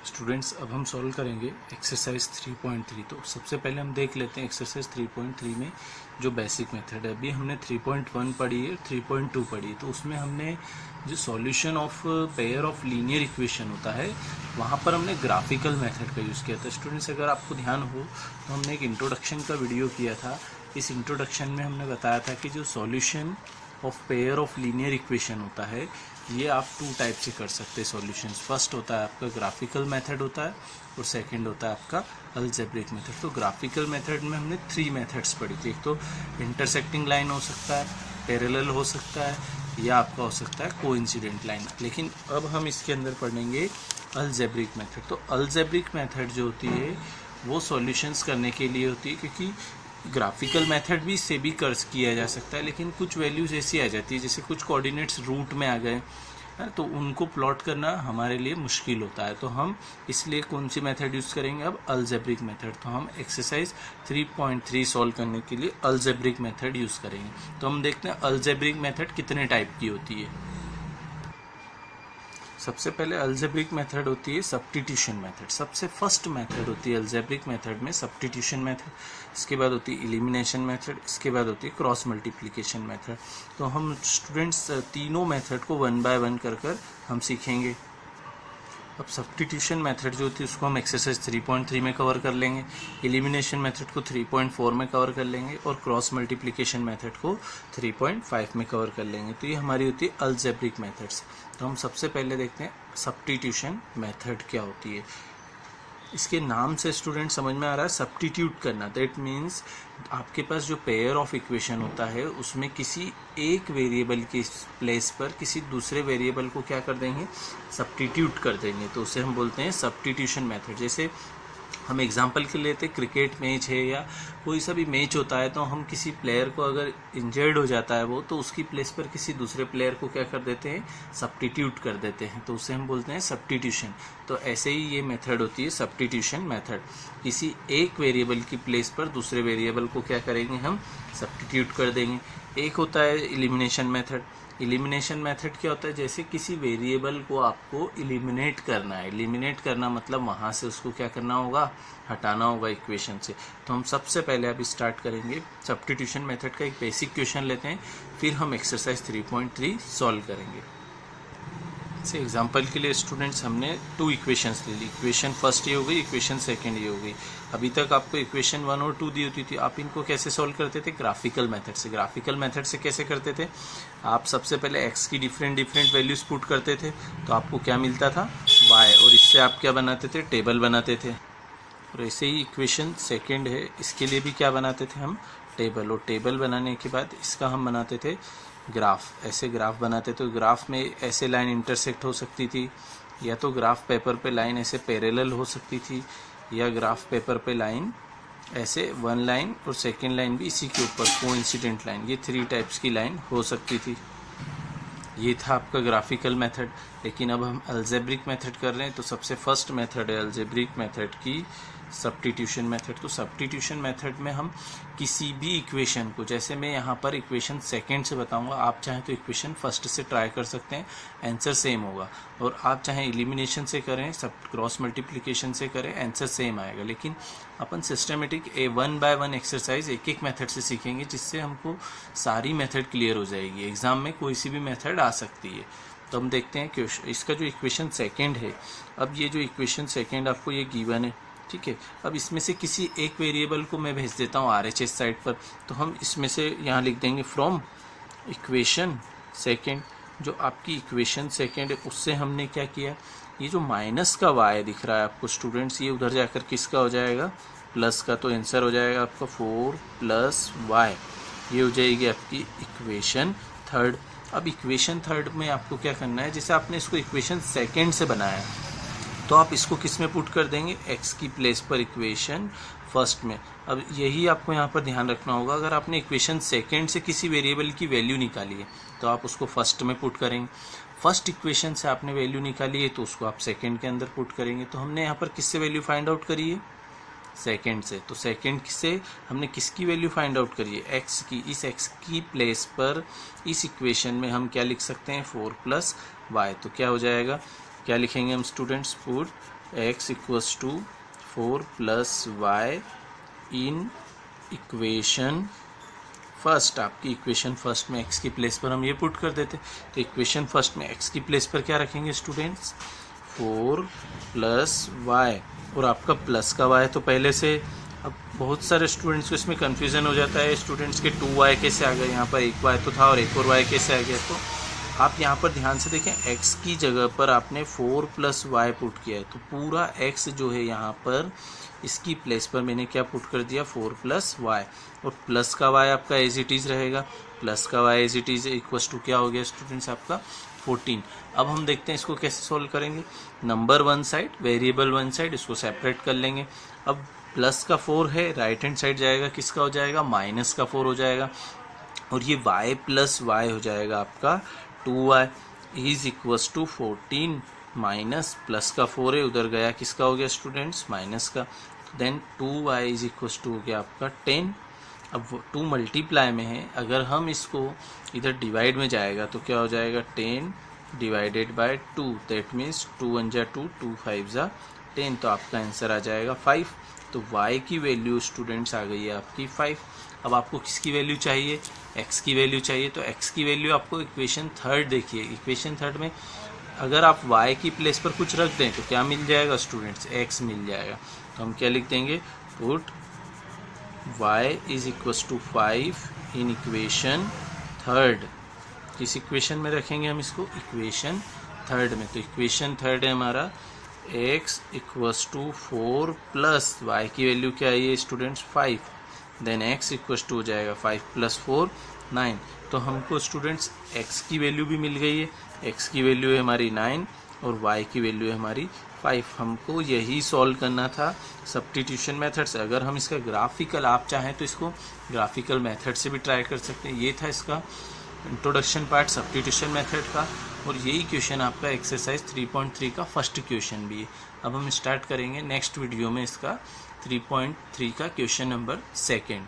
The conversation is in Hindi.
स्टूडेंट्स अब हम सॉल्व करेंगे एक्सरसाइज 3.3। तो सबसे पहले हम देख लेते हैं एक्सरसाइज 3.3 में जो बेसिक मेथड है। अभी हमने 3.1 पढ़ी है, 3.2 पढ़ी है। तो उसमें हमने जो solution of pair of linear equation होता है वहाँ पर हमने ग्राफिकल मेथड का यूज़ किया था। स्टूडेंट्स अगर आपको ध्यान हो तो हमने एक इंट्रोडक्शन का वीडियो किया था। इस इंट्रोडक्शन में हमने बताया था कि जो solution of pair of linear equation होता है ये आप टू टाइप से कर सकते हैं सॉल्यूशंस। फर्स्ट होता है आपका ग्राफिकल मेथड होता है और सेकंड होता है आपका अलजेब्रिक मेथड। तो ग्राफिकल मेथड में हमने 3 मेथड्स पढ़ी थी। एक तो इंटरसेक्टिंग लाइन हो सकता है, पैरेलल हो सकता है या आपका हो सकता है कोइंसिडेंट लाइन। लेकिन अब हम इसके अंदर पढ़ेंगे अलजेब्रिक मेथड। तो अलजेब्रिक मेथड जो होती है वो सॉल्यूशंस करने के लिए होती है, क्योंकि ग्राफिकल मेथड भी से भी कर्स किया जा सकता है, लेकिन कुछ वैल्यूज ऐसी आ जाती है जैसे कुछ कोऑर्डिनेट्स रूट में आ गए है, तो उनको प्लॉट करना हमारे लिए मुश्किल होता है। तो हम इसलिए कौन सी मेथड यूज़ करेंगे अब? Algebraic method. तो हम एक्सरसाइज 3.3 सॉल्व करने के लिए अलजेब्रिक मेथड यूज़ करेंगे। तो हम देखते हैं अलजेब्रिक मेथड कितने टाइप की होती है। सबसे पहले अलजेब्रिक मेथड होती है सब्स्टिट्यूशन मेथड। सबसे फर्स्ट मेथड होती है अलजेब्रिक मेथड में सब्स्टिट्यूशन मेथड। इसके बाद होती है एलिमिनेशन मेथड, इसके बाद होती है क्रॉस मल्टीप्लिकेशन मेथड। तो हम स्टूडेंट्स तीनों मेथड को 1 बाय 1 कर हम सीखेंगे। अब सब्स्टिट्यूशन मेथड जो होती है उसको हम एक्सरसाइज 3.3 में कवर कर लेंगे, एलिमिनेशन मेथड को 3.4 में कवर कर लेंगे और क्रॉस मल्टीप्लिकेशन मेथड को 3.5 में कवर कर लेंगे। तो ये हमारी होती है अलजेब्रिक मेथड्स। तो हम सबसे पहले देखते हैं सब्स्टिट्यूशन मेथड क्या होती है। इसके नाम से स्टूडेंट समझ में आ रहा है सब्स्टिट्यूट करना। दैट मीन्स आपके पास जो पेयर ऑफ इक्वेशन होता है उसमें किसी एक वेरिएबल के प्लेस पर किसी दूसरे वेरिएबल को क्या कर देंगे? सब्स्टिट्यूट कर देंगे। तो उसे हम बोलते हैं सब्स्टिट्यूशन मेथड। जैसे हम एग्जांपल के लेते क्रिकेट मैच है या कोई सा भी मैच होता है, तो हम किसी प्लेयर को अगर इंजर्ड हो जाता है वो, तो उसकी प्लेस पर किसी दूसरे प्लेयर को क्या कर देते हैं? सब्स्टिट्यूट कर देते हैं। तो उसे हम बोलते हैं सब्स्टिट्यूशन। तो ऐसे ही ये मेथड होती है सब्स्टिट्यूशन मेथड। किसी एक वेरिएबल की प्लेस पर दूसरे वेरिएबल को क्या करेंगे? हम सब्स्टिट्यूट कर देंगे। एक होता है एलिमिनेशन मेथड। एलिमिनेशन मेथड क्या होता है? जैसे किसी वेरिएबल को आपको एलिमिनेट करना है। एलिमिनेट करना मतलब वहाँ से उसको क्या करना होगा? हटाना होगा इक्वेशन से। तो हम सबसे पहले अब स्टार्ट करेंगे सब्स्टिट्यूशन मेथड का एक बेसिक क्वेश्चन लेते हैं, फिर हम एक्सरसाइज 3.3 सॉल्व करेंगे। जैसे एग्जांपल के लिए स्टूडेंट्स हमने 2 इक्वेशंस ले ली। इक्वेशन फर्स्ट ये हो गई, इक्वेशन सेकंड ये हो गई। अभी तक आपको इक्वेशन 1 और 2 दी होती थी, आप इनको कैसे सॉल्व करते थे? ग्राफिकल मेथड से। ग्राफिकल मेथड से कैसे करते थे? आप सबसे पहले x की डिफरेंट वैल्यूज पुट करते थे, तो आपको क्या मिलता था? y। और इससे आप क्या बनाते थे? टेबल बनाते थे। और ऐसे ही इक्वेशन सेकेंड है, इसके लिए भी क्या बनाते थे हम? टेबल। और टेबल बनाने के बाद इसका हम बनाते थे ग्राफ। ऐसे ग्राफ बनाते तो ग्राफ में ऐसे लाइन इंटरसेक्ट हो सकती थी, या तो ग्राफ पेपर पे लाइन ऐसे पैरेलल हो सकती थी, या ग्राफ पेपर पे लाइन ऐसे वन लाइन और सेकंड लाइन भी इसी के ऊपर कोइंसिडेंट लाइन। ये 3 टाइप्स की लाइन हो सकती थी। ये था आपका ग्राफिकल मेथड। लेकिन अब हम अलजेब्रिक मेथड कर रहे हैं, तो सबसे फर्स्ट मेथड है अलजेब्रिक मेथड की सब्स्टिट्यूशन मेथड। तो सब्स्टिट्यूशन मेथड में हम किसी भी इक्वेशन को, जैसे मैं यहाँ पर इक्वेशन सेकंड से बताऊंगा, आप चाहें तो इक्वेशन फर्स्ट से ट्राई कर सकते हैं, आंसर सेम होगा। और आप चाहें एलिमिनेशन से करें, सब क्रॉस मल्टीप्लिकेशन से करें, आंसर सेम आएगा। लेकिन अपन सिस्टमेटिक 1 बाय 1 एक्सरसाइज एक मेथड से सीखेंगे, जिससे हमको सारी मेथड क्लियर हो जाएगी। एग्जाम में कोई सी भी मेथड आ सकती है। तो हम देखते हैं कि इसका जो इक्वेशन सेकेंड है, अब ये जो इक्वेशन सेकेंड आपको ये गिवन है, ठीक है। अब इसमें से किसी एक वेरिएबल को मैं भेज देता हूँ RHS साइड पर, तो हम इसमें से यहाँ लिख देंगे फ्रॉम इक्वेशन सेकेंड। जो आपकी इक्वेशन सेकेंड है उससे हमने क्या किया? ये जो माइनस का y दिख रहा है आपको स्टूडेंट्स, ये उधर जाकर किसका हो जाएगा? प्लस का। तो आंसर हो जाएगा आपका 4 + y। ये हो जाएगी आपकी इक्वेशन थर्ड। अब इक्वेशन थर्ड में आपको क्या करना है? जैसे आपने इसको इक्वेशन सेकेंड से बनाया, तो आप इसको किस में पुट कर देंगे? x की प्लेस पर इक्वेशन फर्स्ट में। अब यही आपको यहाँ पर ध्यान रखना होगा, अगर आपने इक्वेशन सेकेंड से किसी वेरिएबल की वैल्यू निकाली है तो आप उसको फर्स्ट में पुट करेंगे। फर्स्ट इक्वेशन से आपने वैल्यू निकाली है तो उसको आप सेकेंड के अंदर पुट करेंगे। तो हमने यहाँ पर किससे वैल्यू फाइंड आउट करी है? सेकेंड से। तो सेकेंड से हमने किसकी वैल्यू फाइंड आउट करी है? x की। इस x की प्लेस पर इस इक्वेशन में हम क्या लिख सकते हैं? 4 + y। तो क्या हो जाएगा? क्या लिखेंगे हम students? Put x equals to 4 plus y in equation first. आपकी इक्वेशन फर्स्ट में x की प्लेस पर हम ये पुट कर देते, तो इक्वेशन फर्स्ट में x की प्लेस पर क्या रखेंगे स्टूडेंट्स, 4 प्लस वाई, और आपका प्लस का y तो पहले से, अब बहुत सारे स्टूडेंट्स को इसमें कन्फ्यूज़न हो जाता है, स्टूडेंट्स के 2y कैसे आ गए, यहाँ पर एक y तो था और एक और y कैसे आ गया। तो आप यहाँ पर ध्यान से देखें, x की जगह पर आपने 4 प्लस वाई पुट किया है, तो पूरा x जो है यहाँ पर इसकी प्लेस पर मैंने क्या पुट कर दिया, 4 प्लस वाई, और प्लस का y आपका एज इट इज़ रहेगा, प्लस का y as it is equals to क्या हो गया स्टूडेंट्स आपका 14। अब हम देखते हैं इसको कैसे सॉल्व करेंगे। Number one side, variable one side, इसको सेपरेट कर लेंगे। अब प्लस का 4 है, राइट हैंड साइड जाएगा, किसका हो जाएगा, माइनस का 4 हो जाएगा, और ये y प्लस वाई हो जाएगा आपका 2y is equals to 14 minus plus का 4 है, उधर गया किसका हो गया स्टूडेंट्स, माइनस का, then 2y is equals to हो गया आपका 10। अब 2 मल्टीप्लाई में है, अगर हम इसको इधर डिवाइड में जाएगा तो क्या हो जाएगा, 10 डिवाइडेड बाय 2, दैट मीन्स 2 1 जा 2, 2 5 जा 10, तो आपका आंसर आ जाएगा 5। तो y की वैल्यू स्टूडेंट्स आ गई है आपकी 5। अब आपको किसकी वैल्यू चाहिए, x की वैल्यू चाहिए, तो x की वैल्यू आपको इक्वेशन थर्ड देखिए, इक्वेशन थर्ड में अगर आप y की प्लेस पर कुछ रख दें तो क्या मिल जाएगा स्टूडेंट्स, x मिल जाएगा। तो हम क्या लिख देंगे, put y is equals to 5 in equation third. किस इक्वेशन में रखेंगे हम इसको, इक्वेशन थर्ड में। तो इक्वेशन थर्ड है हमारा x equals to 4 plus y की वैल्यू क्या है ये students 5, then x equals to हो जाएगा 5 प्लस 4 9। तो हमको स्टूडेंट्स x की वैल्यू भी मिल गई है, x की वैल्यू है हमारी 9 और y की वैल्यू है हमारी 5। हमको यही सॉल्व करना था सब्स्टिट्यूशन मेथड से। अगर हम इसका ग्राफिकल, आप चाहें तो इसको ग्राफिकल मेथड से भी ट्राई कर सकते हैं। ये था इसका इंट्रोडक्शन पार्ट सब्स्टिट्यूशन मेथड का, और यही क्वेश्चन आपका एक्सरसाइज 3.3 का फर्स्ट क्वेश्चन भी है। अब हम स्टार्ट करेंगे नेक्स्ट वीडियो में इसका 3.3 का क्वेश्चन नंबर 2।